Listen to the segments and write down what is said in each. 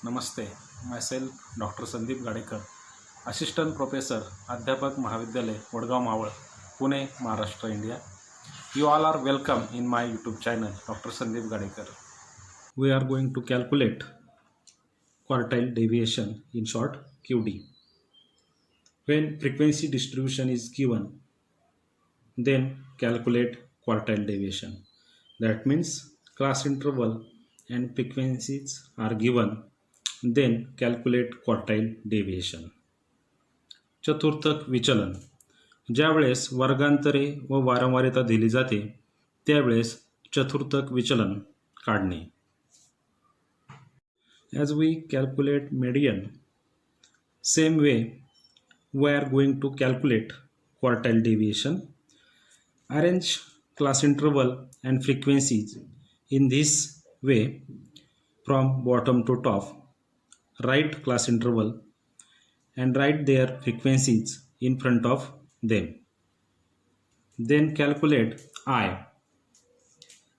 Namaste. myself doctor Sandeep Gadekar, assistant professor, Adhyapak Mahavidyalaya Vadgaon Maval, Pune, Maharashtra, India. You all are welcome in my YouTube channel, Dr. Sandeep Gadekar. We are going to calculate quartile deviation, in short QD. When frequency distribution is given, then calculate quartile deviation. That means class interval and frequencies are given, then calculate quartile deviation. चतुर्थक विचलन. ज्यावेळेस वर्गांतरे व वारंवारिता दिली जाते त्यावेळेस चतुर्थक विचलन काढणे. As we calculate median, same way we are going to calculate quartile deviation. Arrange class interval and frequencies in this way from bottom to top. Write class interval and write their frequencies in front of them. Then calculate I.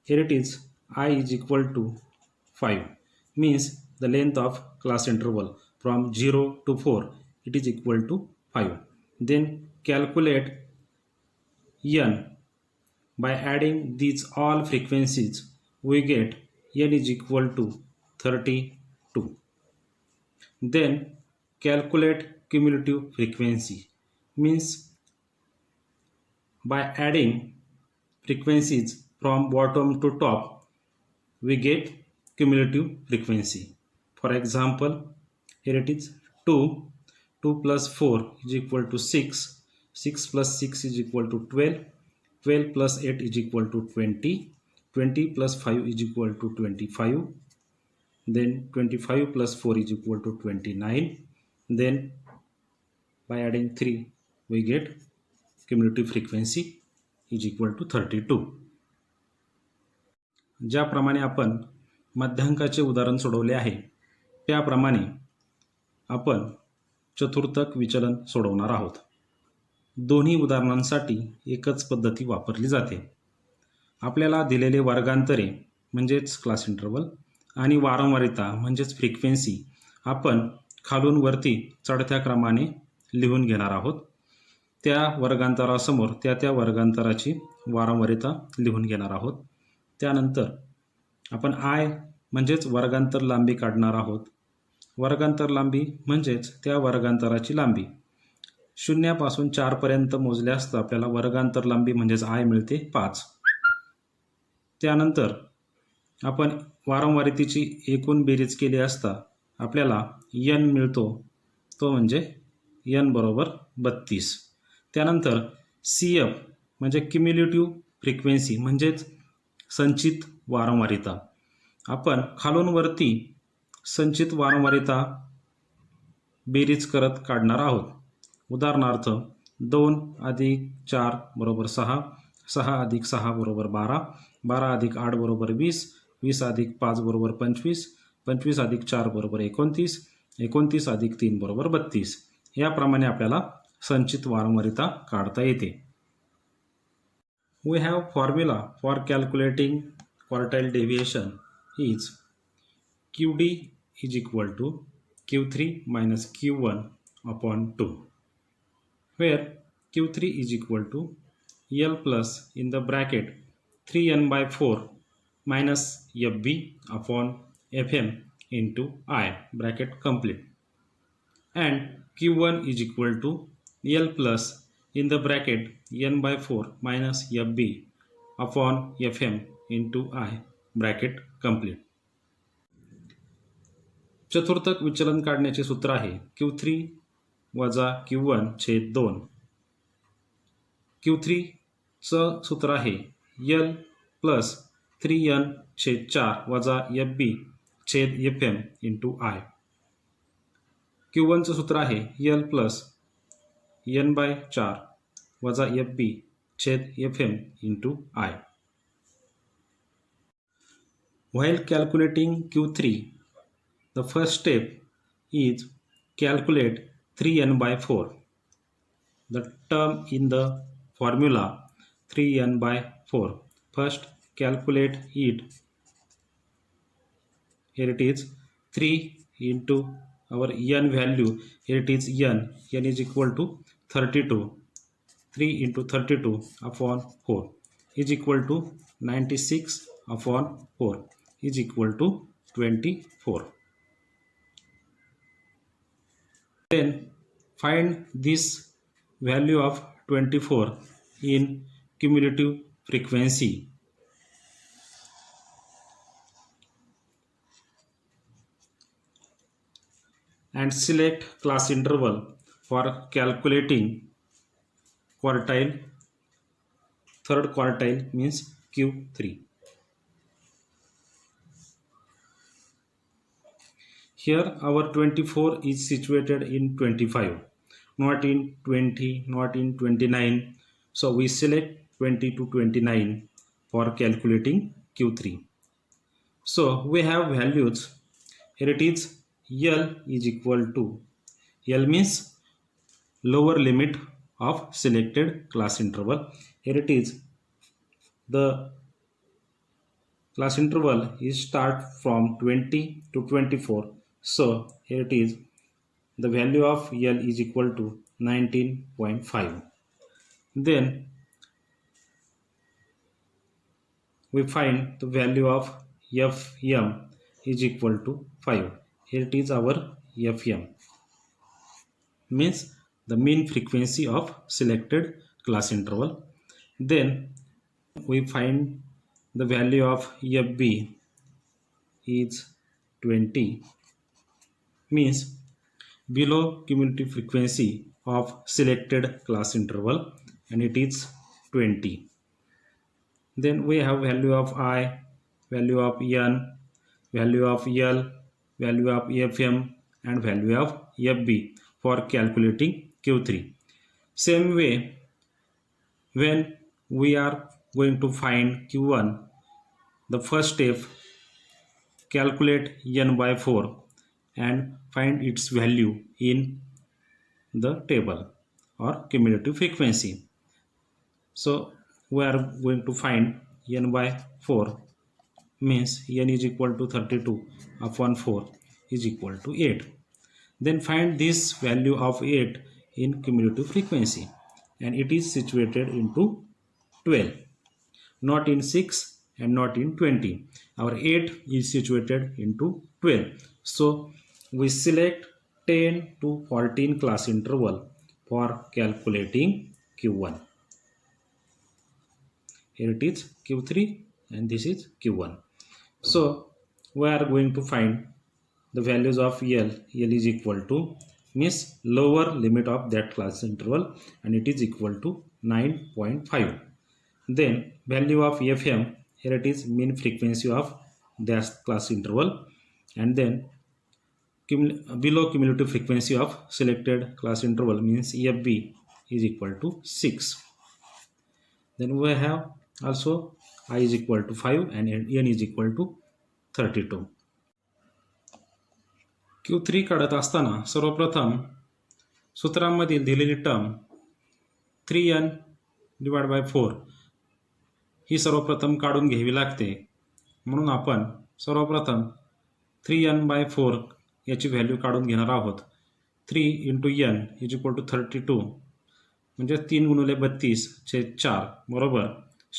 Here it is, I is equal to 5, means the length of class interval from 0 to 4, it is equal to 5. Then calculate n. By adding these all frequencies, we get n is equal to 32. Then calculate cumulative frequency, means by adding frequencies from bottom to top, we get cumulative frequency. For example, here it is 2 plus 4 is equal to 6, 6 plus 6 is equal to 12, 12 plus 8 is equal to 20, 20 plus 5 is equal to 25, then 25 plus 4 is equal to 29, then by adding 3 we get cumulative frequency is equal to 32. ज्याप्रमाणे आपण मध्यांकाचे उदाहरण सोडवले आहे त्याप्रमाणे आपण चतुर्थक विचलन सोडवणार आहोत. दोन्ही उदाहरणांसाठी एकच पद्धती वापरली जाते. आपल्याला दिलेले वर्गांतरे म्हणजेच क्लास इंटरवल आणि वारंवारिता म्हणजेच फ्रिक्वेन्सी आपण खालून वरती चढत्या क्रमाने लिहून घेणार आहोत. त्या वर्गांतरासमोर त्या वर्गांतराची वारंवारिता लिहून घेणार आहोत. त्यानंतर आपण आय म्हणजेच वर्गांतर लांबी काढणार आहोत. वर्गांतर लांबी म्हणजेच त्या वर्गांतराची लांबी. 0 पासून 4 पर्यंत मोजले असता आपल्याला वर्गांतर लांबी म्हणजेच आय मिळते 5. त्यानंतर आपण वारंवारितेची एकूण बेरीज केली असता आपल्याला n मिळतो, तो म्हणजे n बरोबर 32. त्यानंतर CF म्हणजे क्युम्युलेटिव्ह फ्रिक्वेन्सी म्हणजेच संचित वारंवारिता. आपण खालून वरती संचित वारंवारिता बेरीज करत काढणार आहोत. उदाहरणार्थ 2 अधिक 4 बरोबर 6, 6 अधिक 6 बरोबर 12, 12 अधिक 8 बरोबर 20, 20 अधिक 5 बरोबर 25, 25 अधिक 4 बरोबर 29, 29 अधिक 3 बरोबर 32. याप्रमाणे आपल्याला संचित वारंवारिता काढता येते. We have formula for calculating quartile deviation is QD is equal to Q3 minus Q1 upon 2, where Q3 is equal to L plus in the bracket 3n by 4 minus FB upon FM into I bracket complete, and Q1 is equal to L plus in the bracket n by 4 minus FB upon FM into I bracket complete. चतुर्थक विचलन काढण्याचे सूत्र आहे Q3 वजा Q1 छेद 2. Q3 चं सूत्र आहे L plus 3n छेद 4 वजा FB छेद FM into I. Q1 चं सूत्र आहे L प्लस n by 4 वजा FB छेद FM into I. While calculating Q3, the first step is calculate 3n by 4. The term in the formula 3n by 4. First calculate it. Here it is 3 into our n value. Here it is n is equal to 32. 3 into 32 upon 4 is equal to 96 upon 4 is equal to 24. Then find this value of 24 in cumulative frequency. And select class interval for calculating quartile. Third quartile means Q3. Here our 24 is situated in 25, not in 20, not in 29. So we select 20 to 29 for calculating Q3. So we have values. Here it is L is equal to, L means lower limit of selected class interval. Here it is the class interval is start from 20 to 24. So here it is the value of L is equal to 19.5. Then we find the value of Fm is equal to 5. Here it is our Fm, means the mean frequency of selected class interval. Then we find the value of Fb is 20, means below cumulative frequency of selected class interval, and it is 20. Then we have value of I, value of n, value of L, value of Fm, and value of Fb for calculating Q3. Same way, when we are going to find Q1, the first step, calculate n by 4 and find its value in the table or cumulative frequency. So we are going to find n by 4, means n is equal to 32 upon 4 is equal to 8. Then find this value of 8 in cumulative frequency, and it is situated into 12, not in 6 and not in 20. Our 8 is situated into 12. So we select 10 to 14 class interval for calculating Q1. Here it is Q3 and this is Q1. So we are going to find the values of L. L is equal to, means lower limit of that class interval, and it is equal to 9.5. Then value of Fm, here it is mean frequency of that class interval, and then below cumulative frequency of selected class interval, means Fb is equal to 6. Then we have also I is equal to 5 and n is equal to 32. Q3 काढत असताना सर्वप्रथम सूत्रांमध्ये दिलेली term 3n divide by 4 ही सर्वप्रथम काढून घ्यावी लागते. म्हणून आपण सर्वप्रथम 3n बाय 4 याची व्हॅल्यू काढून घेणार आहोत. 3 into n is equal to 32, म्हणजे 3 गुणिले 32/4 बरोबर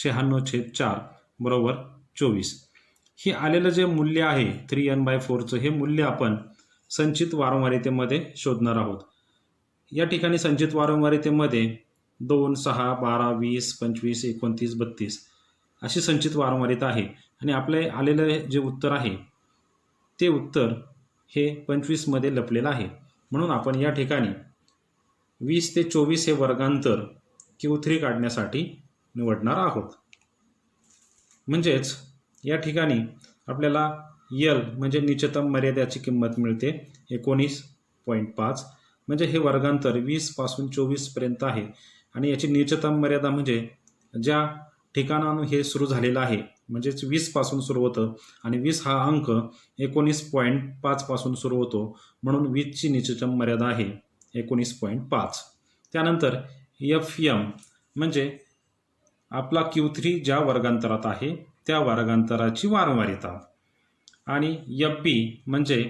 96/4 बरोबर 24. हे आलेलं जे मूल्य आहे 3n बाय 4चं, हे मूल्य आपण संचित वारंवारितेमध्ये शोधणार आहोत. या ठिकाणी संचित वारंवारितेमध्ये 2, 6, 12, 20, 25, 29, 32 अशी संचित वारंवारिता आहे, आणि आपले आलेलं जे उत्तर आहे ते उत्तर हे 25 मध्ये लपलेलं आहे. म्हणून आपण या ठिकाणी 20 ते 24 हे वर्गांतर Q3 काढण्यासाठी निवडणार आहोत. म्हणजेच या ठिकाणी आपल्याला L म्हणजे निश्चितम मर्यादेची किंमत मिळते 19.5, म्हणजे हे वर्गांतर 20 पासून 24 पर्यंत आहे, आणि याची निश्चितम मर्यादा म्हणजे ज्या ठिकाणाहून हे सुरू झालेलं आहे, म्हणजेच 20 पासून सुरू होतं आणि 20 हा अंक 19.5 पासून सुरू होतो, म्हणून 20 ची निश्चितम मर्यादा आहे 19.5. त्यानंतर Fm म्हणजे आपला Q3 ज्या वर्गांतरात आहे त्या वर्गांतराची वारंवारिता, आणि Fb म्हणजे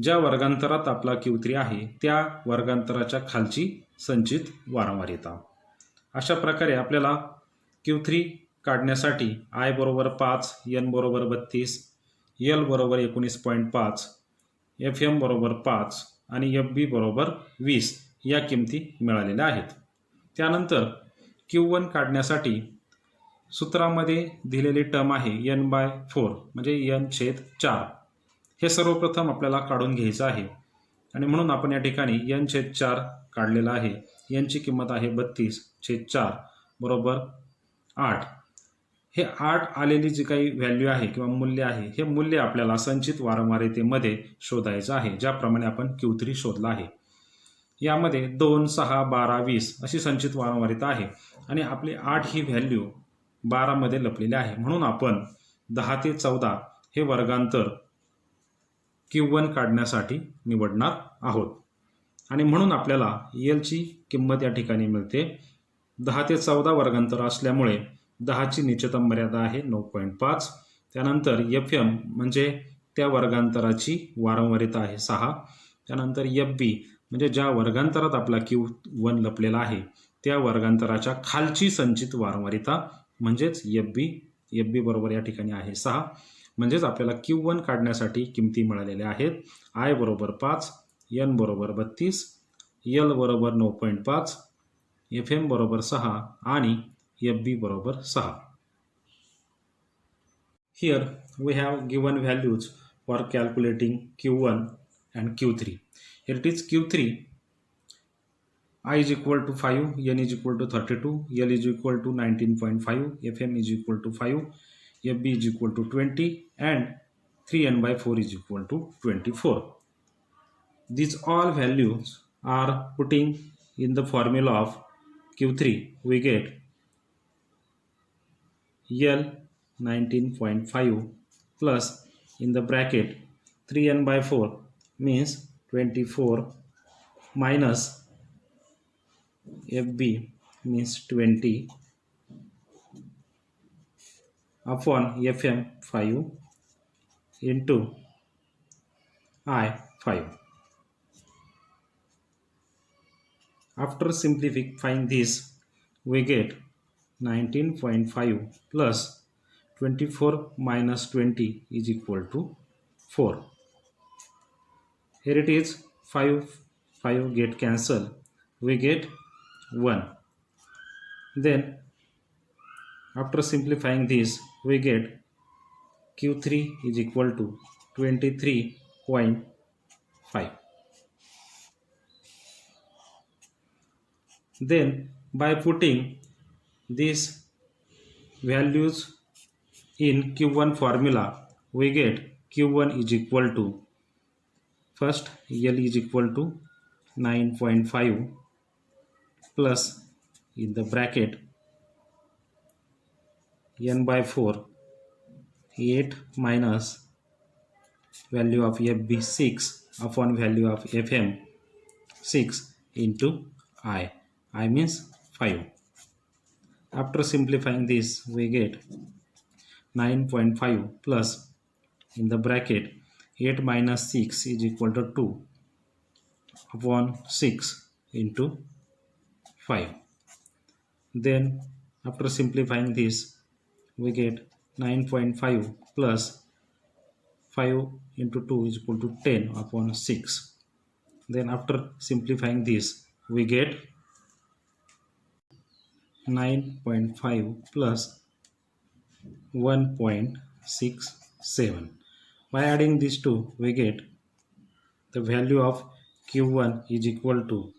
ज्या वर्गांतरात आपला Q3 आहे त्या वर्गांतराच्या खालची संचित वारंवारिता. अशा प्रकारे आपल्याला Q3 काढण्यासाठी I बरोबर 5, N बरोबर 32, L बरोबर 19.5, FM बरोबर 5 आणि FB बरोबर 20 या किमती मिळालेल्या आहेत. त्यानंतर Q1 काढण्यासाठी सूत्रामध्ये दिलेली टर्म आहे N/4 म्हणजे N/4. हे सर्वप्रथम आपल्याला काढून घ्यायचं आहे आणि म्हणून आपण या ठिकाणी N/4 काढलेला आहे. Nची किंमत आहे 32/4 बरोबर 8. हे 8 आलेली जी काही व्हॅल्यू आहे किंवा मूल्य आहे हे मूल्य आपल्याला संचित वारंवारितेमध्ये शोधायचं आहे, ज्याप्रमाणे आपण Q3 शोधला आहे. यामध्ये 2, 6, 12, 20 अशी संचित वारंवारिता आहे आणि आपली 8 ही व्हॅल्यू 12 मध्ये लपलेली आहे. म्हणून आपण 10 ते 14 हे वर्गांतर Q1 काढण्यासाठी निवडणार आहोत आणि म्हणून आपल्याला Lची किंमत या ठिकाणी मिळते 10 ते 14 वर्गांतर असल्यामुळे 10ची निश्चितम मर्यादा आहे 9.5. त्यानंतर FM म्हणजे त्या वर्गांतराची वारंवारिता आहे 6. त्यानंतर FB म्हणजे ज्या वर्गांतरात आपला Q1 लपलेला आहे त्या वर्गांतराच्या खालची संचित वारंवारिता म्हणजेच FB बरोबर या ठिकाणी आहे 6. म्हणजेच आपल्याला Q1 काढण्यासाठी किमती मिळालेल्या आहेत. I बरोबर 5, N बरोबर 32, L बरोबर 9.5, FM बरोबर 6 आणि FB बरोबर 6. Here we have given values for calculating Q1 and Q3. Here it is Q3. I is equal to 5, N is equal to 32, L is equal to 19.5, FM is equal to 5, FB is equal to 20 and 3N/4 is equal to 24. These all values are putting in the formula of Q3. We get L 19.5 plus in the bracket 3N/4 means 24 minus FB means 20 upon FM 5 into I 5. After simplifying this, we get 19.5 plus 24 minus 20 is equal to 4. Here it is 5 get cancelled. We get 1. Then after simplifying this, we get Q3 is equal to 23.5. Then by putting these values in Q1 formula, we get Q1 is equal to, first L is equal to 9.5 plus in the bracket N/4 8 minus value of FB 6 upon value of FM 6 into I means 5. After simplifying this, we get 9.5 plus in the bracket 8 minus 6 is equal to 2 upon 6 into 5. Then after simplifying this, we get 9.5 plus 5 into 2 is equal to 10 upon 6. Then after simplifying this, we get 9.5 plus 1.67. By adding these two, we get the value of Q1 is equal to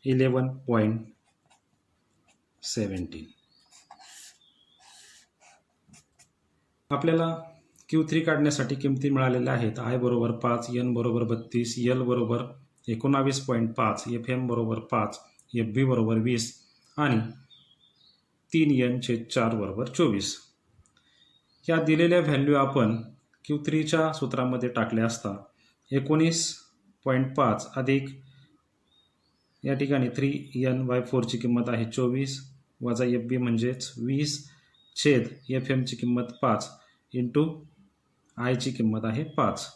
11.17. आपल्याला Q3 काढण्यासाठी किमती मिळालेल्या आहेत. I बरोबर 5, N बरोबर 32, L बरोबर 19.5, FM बरोबर 5, FB बरोबर 20 आणि 3N/4 बरोबर 24. या दिलेल्या व्हॅल्यू आपण Q3च्या सूत्रामध्ये टाकल्या असता 19.5 अधिक या ठिकाणी 3N/4 ची किंमत आहे 24 वजा FB म्हणजेच 20 छेद FM ची किंमत 5 इंटू I ची किंमत आहे 5.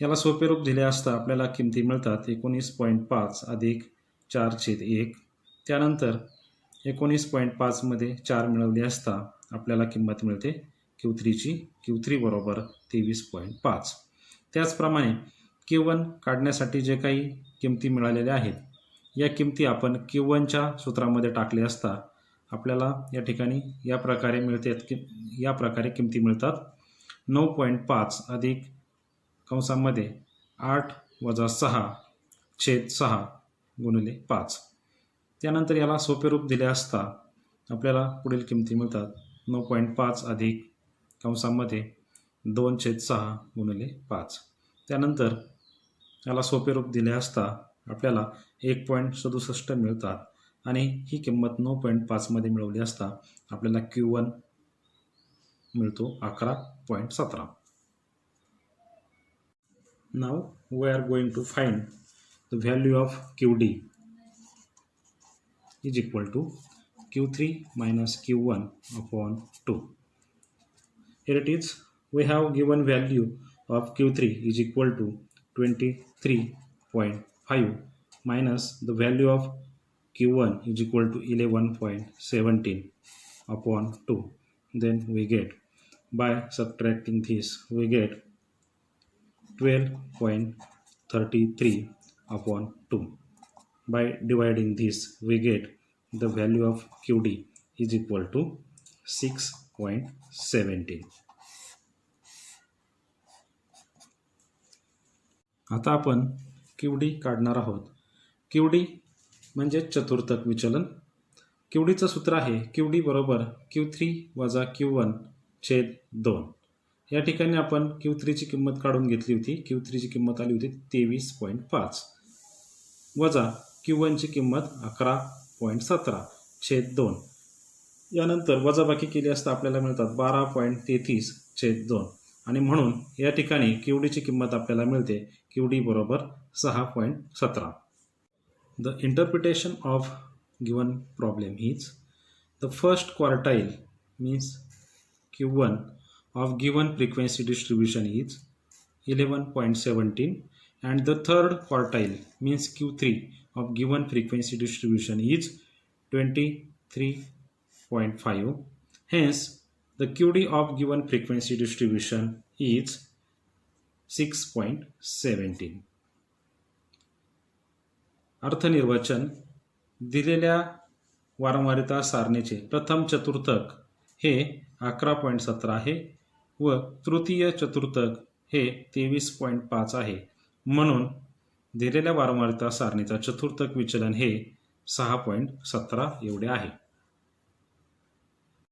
याला सोपे रूप दिले असता आपल्याला किमती मिळतात 19.5 अधिक 4/1. त्यानंतर 19.5 मध्ये 4 मिळवले असता आपल्याला किंमत मिळते Q3ची. Q3 बरोबर 23.5. त्याचप्रमाणे Q1 काढण्यासाठी जे काही किमती मिळालेल्या आहेत या किमती आपण Q1च्या सूत्रामध्ये टाकले असता आपल्याला या ठिकाणी या प्रकारे किमती मिळतात. 9.5 अधिक कंसामध्ये 8 वजा 6/6 गुणिले 5. त्यानंतर याला सोपे रूप दिले असता आपल्याला पुढील किमती मिळतात. 9.5 अधिक कंसामध्ये 2/6 गुणिले 5. त्यानंतर याला सोपे रूप दिले असता आपल्याला 1.67 मिळतात आणि ही किंमत 9.5 मध्ये मिळवली असता आपल्याला Q1 मिळतो 11.17. Now we are going to find the value of QD is equal to Q3 minus Q1 upon 2. Here it is. We have given value of Q3 is equal to 23.5 minus the value of Q1 is equal to 11.17 upon 2. Then we get, by subtracting this, we get 12.33 upon 2. By dividing this, we get the value of QD is equal to 6.17. आता आपण QD काढणार आहोत. QD म्हणजे चतुर्थक विचलन. QDचं सूत्र आहे QD बरोबर Q3 वजा Q1 छेद 2. या ठिकाणी आपण Q3ची किंमत काढून घेतली होती. Q3ची किंमत आली होती 23.5 वजा Q1ची किंमत 11.17 छेद 2. यानंतर वजाबाकी केली असता आपल्याला मिळतात 12.33 छेद 2 आणि म्हणून या ठिकाणी QDची किंमत आपल्याला मिळते QD बरोबर 6.17. The interpretation of given problem is the first quartile means Q1 of given frequency distribution is 11.17 and the third quartile means Q3 of given frequency distribution is 23.5. Hence, the QD of given frequency distribution is 6.17. अर्थनिर्वचन. दिलेल्या वारंवारिता सारणीचे प्रथम चतुर्थक हे 11.17 आहे व तृतीय चतुर्थक हे 23.5 आहे. म्हणून दिलेल्या वारंवारिता सारणीचा चतुर्थक विचलन हे 6.17 एवढे आहे.